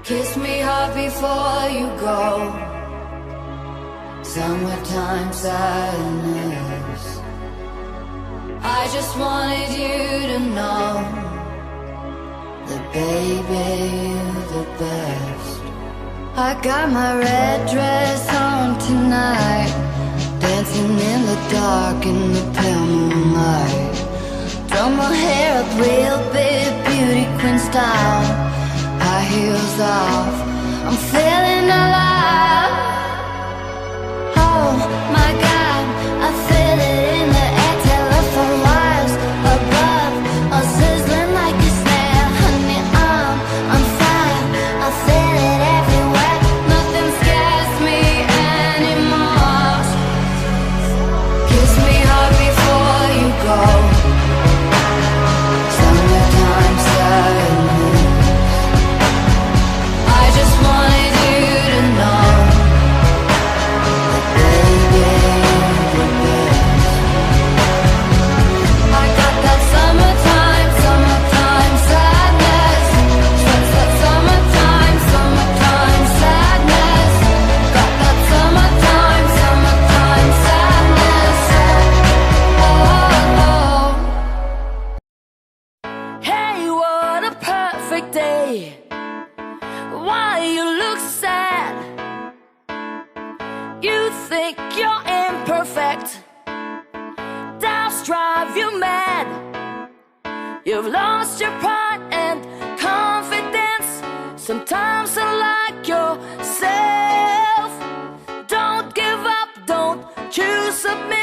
Kiss me hard before you go. Summertime sadness. I just wanted you to know that baby, you're the best. I got my red dress on tonight, dancing in the dark in the pale moonlight. Done my hair up real big, beauty queen style, high heels off, I'm feeling alive. Oh my God, I feel it in the air, telephone wires above, all sizzling like a snare. Honey, I'm fire, I feel it everywhere. Nothing scares me anymore. Kiss me hard before you go. Summertime sadness. I just wanted you to know that baby, you're the best. I got that summertime sadness. That's that summertime sadness. Got that summertime sadness. Oh. Hey, what a perfect day. Why you look sad? You think you're imperfect. Doubts drive you mad. You've lost your pride and confidence. Sometimes unlike yourself. Don't give up, don't you submit.